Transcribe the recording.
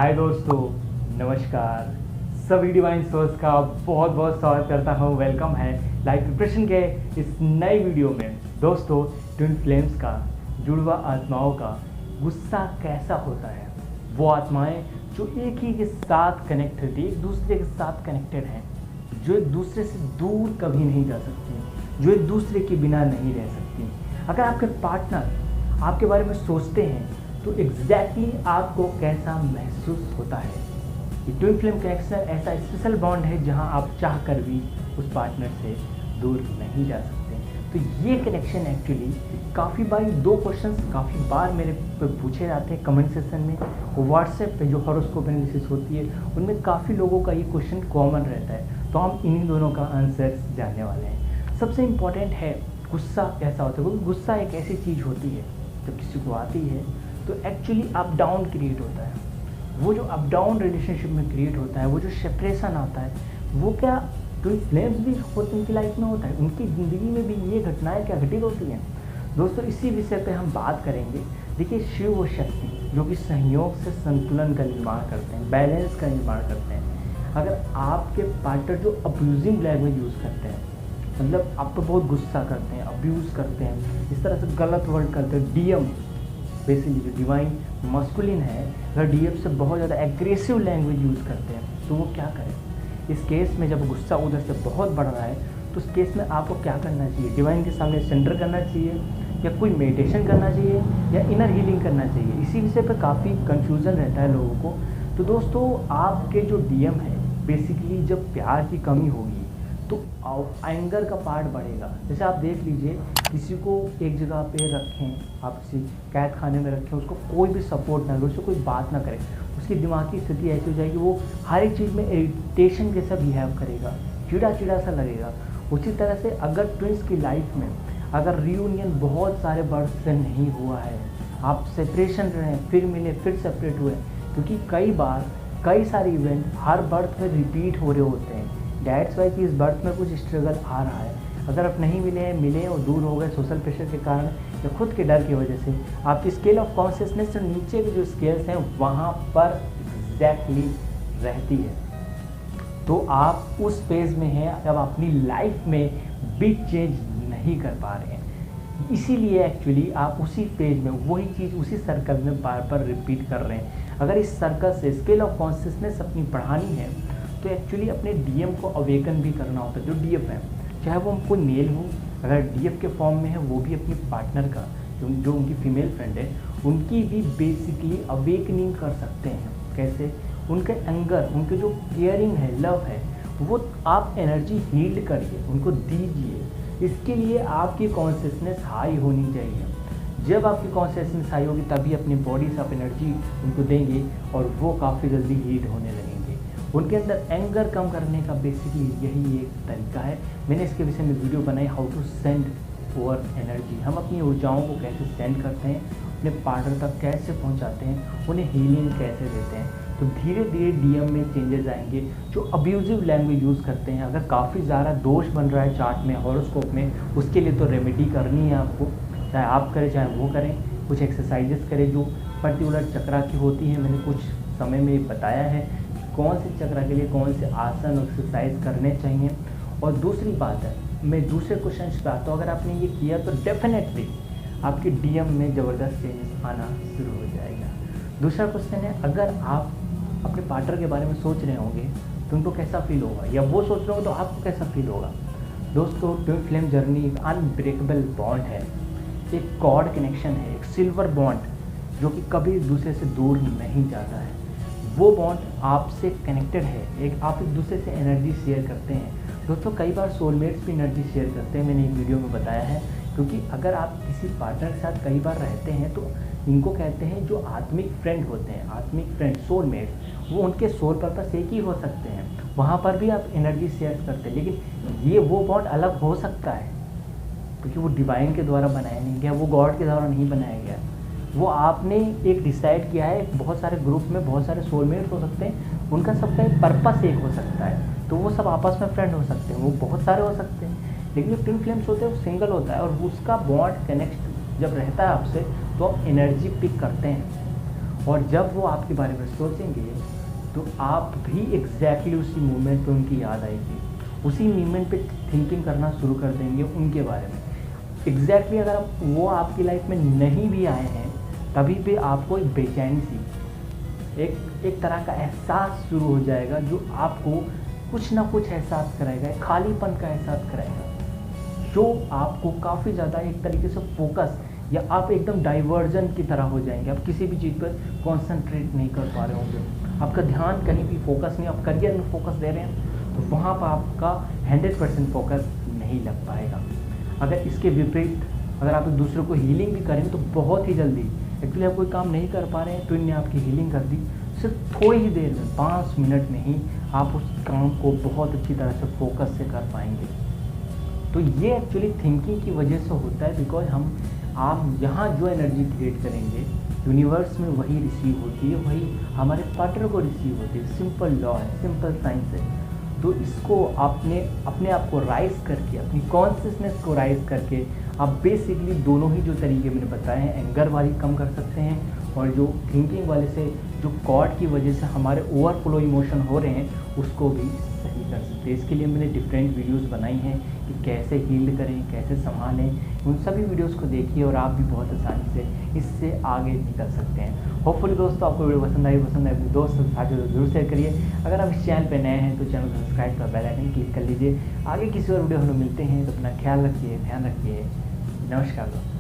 हाय दोस्तों, नमस्कार। सभी डिवाइन सोर्स का बहुत बहुत स्वागत करता हूँ। वेलकम है लाइफ प्रिपरेशन के इस नए वीडियो में। दोस्तों, ट्विन फ्लेम्स का, जुड़वा आत्माओं का गुस्सा कैसा होता है। वो आत्माएं जो एक ही के साथ कनेक्ट होती है, एक दूसरे के साथ कनेक्टेड हैं, जो एक दूसरे से दूर कभी नहीं जा सकती, जो एक दूसरे के बिना नहीं रह सकती। अगर आपके पार्टनर आपके बारे में सोचते हैं तो एग्जैक्टली आपको कैसा महसूस होता है। ये ट्विन फ्लेम कनेक्शन ऐसा स्पेशल बॉन्ड है जहां आप चाह कर भी उस पार्टनर से दूर नहीं जा सकते। तो ये कनेक्शन एक्चुअली काफ़ी बार, दो क्वेश्चंस काफ़ी बार मेरे पे पूछे जाते हैं कमेंट सेक्शन में, व्हाट्सएप पे जो हॉरोस्कोप एनालिसिस होती है उनमें काफ़ी लोगों का ये क्वेश्चन कॉमन रहता है। तो हम इन्हीं दोनों का आंसर जानने वाले हैं। सबसे इम्पॉर्टेंट है गुस्सा कैसा होता है, क्योंकि गुस्सा एक ऐसी चीज़ होती है जब किसी को आती है तो एक्चुअली अप डाउन क्रिएट होता है। वो जो अप डाउन रिलेशनशिप में क्रिएट होता है, वो जो सेपरेशन आता है, वो क्या ट्विन फ्लेम्स भी होते उनकी लाइफ में होता है, उनकी ज़िंदगी में भी ये घटनाएं क्या घटित होती हैं। दोस्तों, इसी विषय पे हम बात करेंगे। देखिए, शिव व शक्ति जो कि सहयोग से संतुलन का निर्माण करते हैं, बैलेंस का निर्माण करते हैं। अगर आपके पार्टनर जो अब्यूजिंग लैंग्वेज यूज़ करते हैं, मतलब आप तो बहुत गुस्सा करते हैं, अब्यूज़ करते हैं, इस तरह से गलत वर्ड करते हैं, डीएम बेसिकली जो डिवाइन मस्कुलिन है, अगर डीएफ से बहुत ज़्यादा एग्रेसिव लैंग्वेज यूज़ करते हैं तो वो क्या करें। इस केस में जब गुस्सा उधर से बहुत बढ़ रहा है तो उस केस में आपको क्या करना चाहिए। डिवाइन के सामने सेंटर करना चाहिए, या कोई मेडिटेशन करना चाहिए, या इनर हीलिंग करना चाहिए। इसी विषय पर काफ़ी कन्फ्यूज़न रहता है लोगों को। तो दोस्तों, आपके जो डीएम है, बेसिकली जब प्यार की कमी होगी तो एंगर का पार्ट बढ़ेगा। जैसे आप देख लीजिए, किसी को एक जगह पे रखें, आप किसी कैद खाने में रखें, उसको कोई भी सपोर्ट ना करें, उससे कोई बात ना करें, उसकी दिमागी स्थिति ऐसी हो जाएगी, वो हर एक चीज़ में इरिटेशन जैसा बिहेव करेगा, चिड़ा चिड़ा सा लगेगा। उसी तरह से अगर ट्विंस की लाइफ में अगर रियूनियन बहुत सारे बर्थ से नहीं हुआ है, आप सेपरेशन रहे, फिर मिले, फिर सेपरेट हुए, क्योंकि कई बार कई सारे इवेंट हर बर्थ में रिपीट हो रहे होते हैं। डैट्स वाई कि इस बर्थ में कुछ स्ट्रगल आ रहा है। अगर आप नहीं मिले और दूर हो गए सोशल प्रेशर के कारण या खुद के डर की वजह से, आपकी स्केल ऑफ कॉन्शियसनेस से नीचे के जो स्केल्स हैं वहाँ पर एग्जैक्टली रहती है। तो आप उस फेज में हैं जब अपनी लाइफ में बिग चेंज नहीं कर पा रहे हैं। इसीलिए एक्चुअली आप उसी पेज में वही चीज़ उसी सर्कल में बार बार रिपीट कर रहे हैं। अगर इस सर्कल से स्केल ऑफ कॉन्शियसनेस अपनी बढ़ानी है तो एक्चुअली अपने डीएम को अवेकन भी करना होता है। जो डीएफ है, चाहे वो कोई मेल हो, अगर डीएफ के फॉर्म में है, वो भी अपनी पार्टनर का जो उनकी फीमेल फ्रेंड है उनकी भी बेसिकली अवेकनिंग कर सकते हैं। कैसे? उनके एंगर, उनके जो केयरिंग है, लव है, वो आप एनर्जी हील्ड करिए, उनको दीजिए। इसके लिए आपकी कॉन्शियसनेस हाई होनी चाहिए। जब आपकी कॉन्शियसनेस हाई होगी तभी अपनी बॉडी से आप एनर्जी उनको देंगे और वो काफ़ी जल्दी हीट होने लगेंगे। उनके अंदर एंगर कम करने का बेसिकली यही एक तरीका है। मैंने इसके विषय में वीडियो बनाई, how to send over energy. हम अपनी ऊर्जाओं को कैसे सेंड करते हैं, अपने पार्टनर तक कैसे पहुंचाते हैं, उन्हें हीलिंग कैसे देते हैं। तो धीरे धीरे डीएम में चेंजेस आएंगे। जो अब्यूजिव लैंग्वेज यूज़ करते हैं, अगर काफ़ी ज़्यादा दोष बन रहा है चार्ट में, हॉरोस्कोप में, उसके लिए तो रेमेडी करनी है आपको, चाहे आप करें चाहे वो करें। कुछ एक्सरसाइजेस करें जो पर्टिकुलर चक्रा की होती हैं। मैंने कुछ समय में बताया है कौन से चक्रा के लिए कौन से आसन एक्सरसाइज करने चाहिए। और दूसरी बात है, मैं दूसरे क्वेश्चन पे आता हूँ, अगर आपने ये किया तो डेफिनेटली आपके डीएम में ज़बरदस्त चेंजेस आना शुरू हो जाएगा। दूसरा क्वेश्चन है, अगर आप अपने पार्टनर के बारे में सोच रहे होंगे तो उनको कैसा फील होगा, या वो सोच रहे होंगे तो आपको कैसा फील होगा। दोस्तों, ट्विन फ्लेम जर्नी एक अनब्रेकेबल बॉन्ड है, एक कॉर्ड कनेक्शन है, एक सिल्वर बॉन्ड जो कि कभी एक दूसरे से दूर नहीं जाता है। वो बॉन्ड आपसे कनेक्टेड है, एक आप एक दूसरे से एनर्जी शेयर करते हैं। दोस्तों, कई बार सोलमेट्स भी एनर्जी शेयर करते हैं, मैंने एक वीडियो में बताया है। क्योंकि अगर आप किसी पार्टनर के साथ कई बार रहते हैं तो इनको कहते हैं जो आत्मिक फ्रेंड होते हैं, आत्मिक फ्रेंड, सोलमेट, वो उनके सोल पर्पस एक ही हो सकते हैं। वहाँ पर भी आप एनर्जी शेयर करते हैं, लेकिन ये वो बॉन्ड अलग हो सकता है क्योंकि वो डिवाइन के द्वारा बनाया नहीं गया, वो गॉड के द्वारा नहीं बनाया गया। वो आपने एक डिसाइड किया है। बहुत सारे ग्रुप में बहुत सारे सोलमेट हो सकते हैं, उनका सबका एक पर्पस एक हो सकता है, तो वो सब आपस में फ्रेंड हो सकते हैं, वो बहुत सारे हो सकते हैं। लेकिन जो ट्विन फ्लेम्स होते हैं वो सिंगल होता है, और उसका बॉन्ड कनेक्ट जब रहता है आपसे तो आप एनर्जी पिक करते हैं। और जब वो आपके बारे में सोचेंगे तो आप भी एग्जैक्टली उसी मोमेंट पे उनकी याद आएगी, उसी मोमेंट पे थिंकिंग करना शुरू कर देंगे उनके बारे में। एग्जैक्टली अगर वो आपकी लाइफ में नहीं भी आए हैं तभी भी आपको एक बेचैनी सी, एक तरह का एहसास शुरू हो जाएगा जो आपको कुछ ना कुछ एहसास कराएगा, एक खालीपन का एहसास कराएगा जो आपको काफ़ी ज़्यादा एक तरीके से फोकस, या आप एकदम डाइवर्जन की तरह हो जाएंगे। आप किसी भी चीज़ पर कॉन्सेंट्रेट नहीं कर पा रहे होंगे, आपका ध्यान कहीं भी फोकस नहीं, आप करियर में फोकस दे रहे हैं तो वहाँ पर आपका 100% फोकस नहीं लग पाएगा। अगर इसके विपरीत अगर आप दूसरों को हीलिंग भी करें तो बहुत ही जल्दी, एक्चुअली आप कोई काम नहीं कर पा रहे हैं तो इनने आपकी हीलिंग कर दी, सिर्फ थोड़ी ही देर में 5 मिनट में ही आप उस काम को बहुत अच्छी तरह से फोकस से कर पाएंगे। तो ये एक्चुअली थिंकिंग की वजह से होता है, बिकॉज आप यहाँ जो एनर्जी क्रिएट करेंगे यूनिवर्स में वही रिसीव होती है, वही हमारे पार्टनर को रिसीव होती है। सिंपल लॉ है, सिंपल साइंस है। तो इसको अपने आप को राइज करके, अपनी कॉन्शियसनेस को राइज करके आप बेसिकली दोनों ही जो तरीके मैंने बताए हैं, एंगर वाली कम कर सकते हैं और जो थिंकिंग वाले से जो कॉर्ड की वजह से हमारे ओवरफ्लो इमोशन हो रहे हैं उसको भी सही कर सकते हैं। इसके लिए मैंने डिफरेंट वीडियोस बनाई हैं कि कैसे हील करें, कैसे संभालें। उन सभी वीडियोस को देखिए और आप भी बहुत आसानी से इससे आगे निकल सकते हैं। होपफुली दोस्तों आपको वीडियो पसंद आई अपने दोस्त साथियों को जरूर शेयर करिए। अगर आप इस चैनल पर नए हैं तो चैनल को सब्सक्राइब कर बेल आइकन क्लिक कर लीजिए। आगे किसी और वीडियो हम लोग मिलते हैं तो अपना ख्याल रखिए, ध्यान रखिए। नमस्कार दोस्तों।